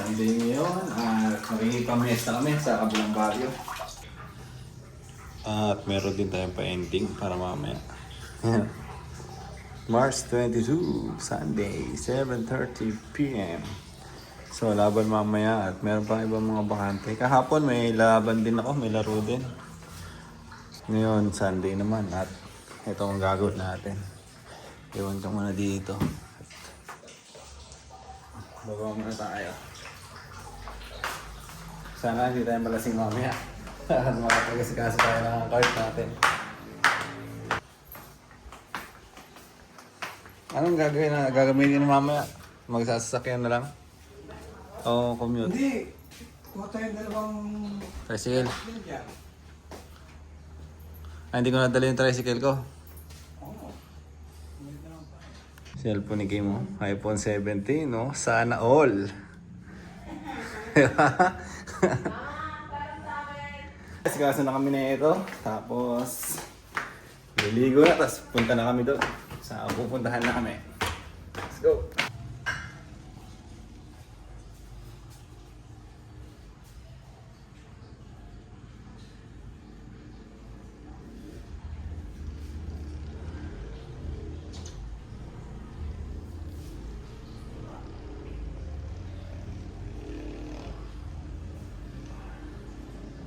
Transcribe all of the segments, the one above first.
Sunday ngayon at makikipamesta kami sa kabilang baryo. At meron din tayong pa-ending para mamaya. March 22, Sunday, 7:30 p.m. So laban mamaya at meron pa ibang mga bakante. Kahapon may laban din ako, may laro din. Ngayon, Sunday naman at ito ang gagawin natin. Iwan ka muna dito. Baba muna tayo. Sana hindi tayo malasing mamaya. Makapag-asikaso tayo ng cart natin. Anong gagawin na gagamitin mamaya? Magsasakyan na lang? O commute? Hindi. Kuha tayo dalawang... Tricycle? Hindi ko nadala yung tricycle ko. Cellphone ni Kim, oh. iPhone 17, no? Sana all. Kaso na kami na ito. Tapos, liligo na. Tapos punta na kami doon. Sa pupuntahan na kami. Let's go!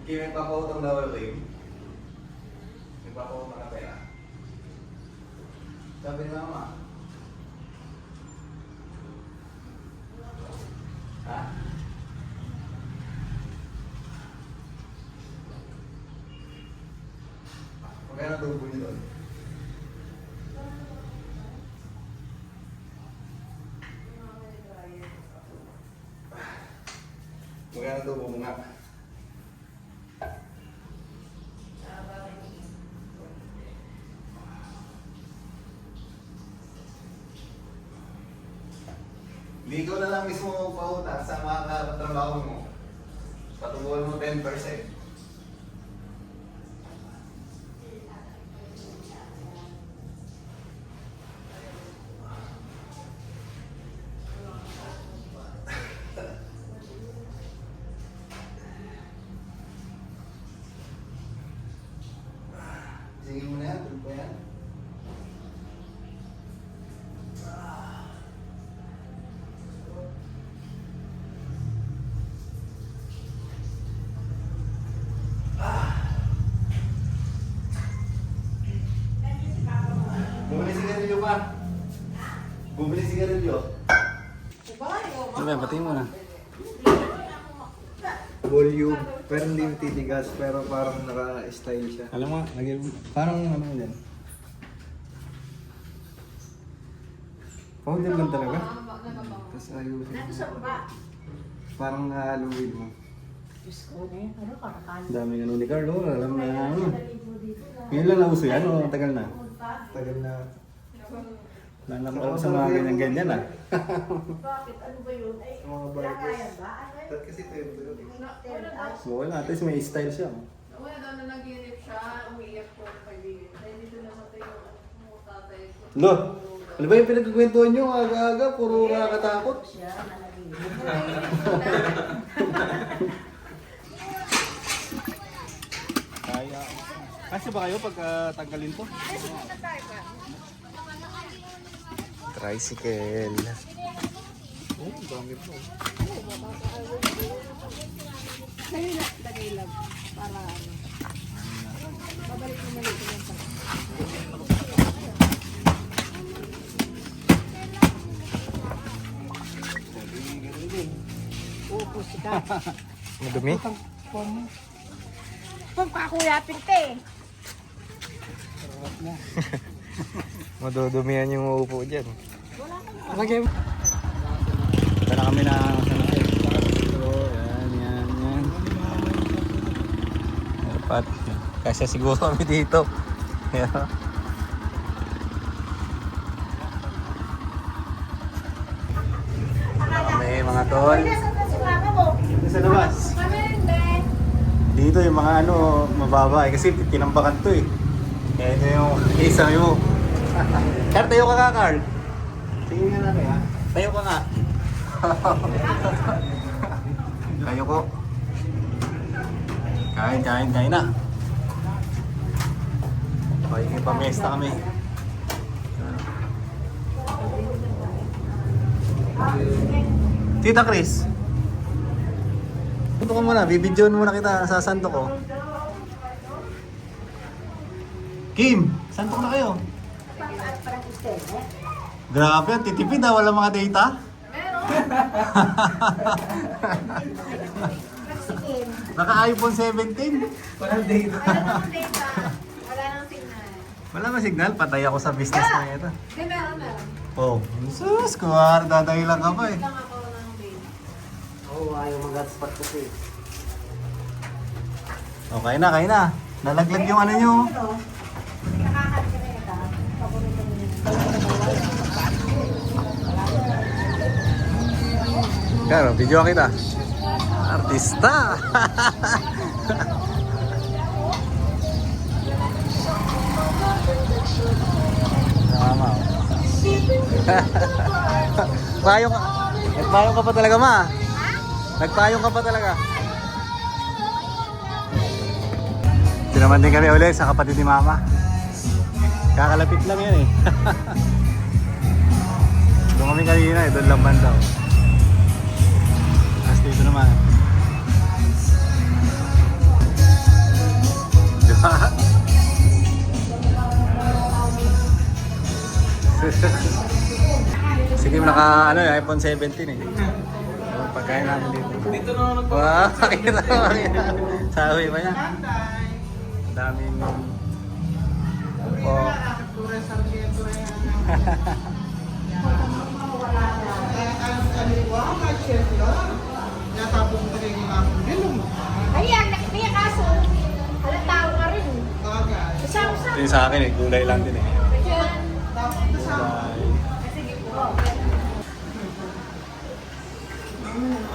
Kim, nagpapautang daw ako, Kim. Nagpapautang ka pera. Sabi ni Mama. Ha? Magkano tubo niyo doon? Magkano tubo mo nga? Hindi ko na lang mismo pautang sa mga katrabaho mo. Patubuhan mo 10%. Sige mo na yan, tulog pa yan. Bumili sigarilyo pa. Bumili sigarilyo. Ano ba, pati mo na. Volume. Pero hindi titigas. Pero parang naka-style siya. Alam mo, parang ano yan. Powder lang talaga. Tapos ayusin. Parang nahaluin mo. Daming ano ni Carlo, alam na ano. Ngayon lang nauso yan o tagal na? Tagal na. Nanamang sa mga ganyan-ganyan ah. Bakit? Ano ba yun? Ay, Sa mga kaya barbers. ba? Ano Dahil kasi tayo yun. Wala, at least may style siya. Wala daw na naginip siya, umiiyak po ng kaibigan. Dahil dito namatay yung tatay ko. Lo, ano ba yung pinagkikwentuhan nyo? Aga-aga, puro nakakatakot. siya nalagay? Kaya. Kasi ba kayo pag tanggalin to? Tricycle. Oh, dami po. Lagay lang. Para ano. Babalik mo mali ko yung Upos ka. Madumi? Pagkakuyapin te. Madudumihan yung uupo dyan. Lagay mo. Punta na kami na San Jose. So, yan. Dapat. Kasi siguro kami dito. Yan. May mga tol. Sa labas. Dito yung mga ano, mababa kasi tinambakan to eh. Kaya ito yung isa mo. Carl, tayo ka Carl. Tingin nga natin ha. Tayo ka nga. Kain na. Okay, pamiesta kami. Tita Chris. Punto ko muna, bibidyoan muna kita sa santo ko. Kim, santo na kayo. Grabe, titipid ah, wala mga data. Naka iPhone 17. Walang data. Wala nang data. Wala nang signal. Wala ba signal? Patay ako sa business na ito. Hindi, meron. Oh, sus, kuwari dadahilan ka pa eh. Lang ako ng data. Oo, ayaw mag-hotspot kasi. Okay na, kain na. Nalaglag yung ano nyo. Karo, video kita. Artista! Tama. Payong ka. Nagpayong ka pa talaga, ma. Nagpayong ka pa talaga. Sinaman din kami ulit sa kapatid ni mama. Kakalapit lang yan eh. Doon kami kanina eh, doon lang banda. Tapos dito naman. Diba? Sige, naka ano, iPhone 17 eh. So, pagkain natin dito. Dito na ako Wow, makita mo. Sabi pa niya. Ang daming... Oh. Ayan, nakikita kaso. Wala tao ka rin. Kasama-sama. Ito yung sa akin eh, gulay lang din eh. Ayan. Gulay.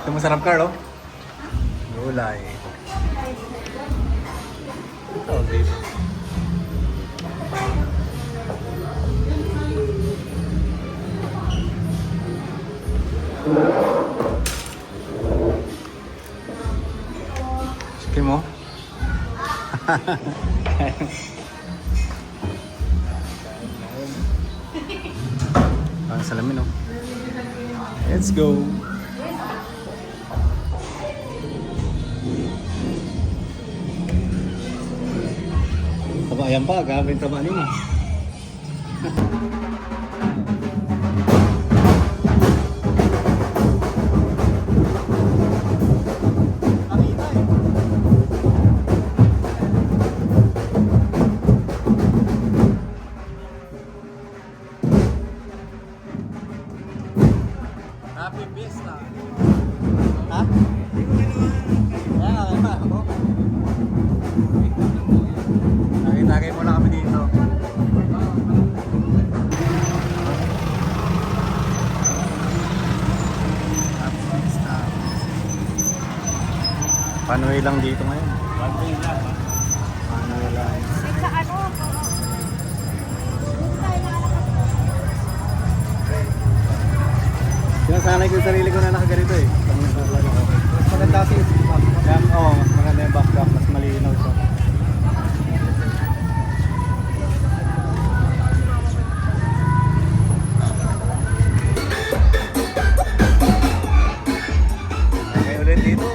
Ito masarap, Carl, oh. Gulay. Oh, baby. Chicken mo? Parang salamin, oh. Let's go. Taba, ayan pa, gagawin taba nila. Happy Fiesta. Ha? Nakitagay muna kami dito. Happy Fiesta. Panoy lang dito ngayon. Panoy lang. Panoy lang. Sa ano? Sinasanay ko yung sarili ko na nakaganito eh. Mas maganda kasi yung background. Yan, oo, mas maganda yung backdrop, mas malinaw siya. Okay, ulit dito.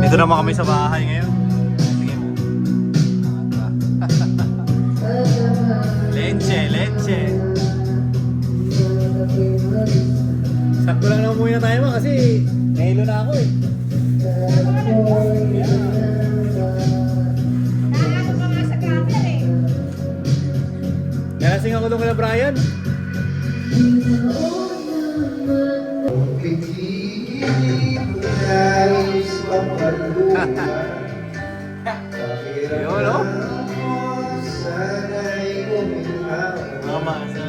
Dito naman kami sa bahay ngayon. Sige mo. Leche, leche. Sakto lang na umuwi na tayo ma kasi nahilo na ako eh. Nalasing ako doon kala Brian. Yun, no? Mama, sa...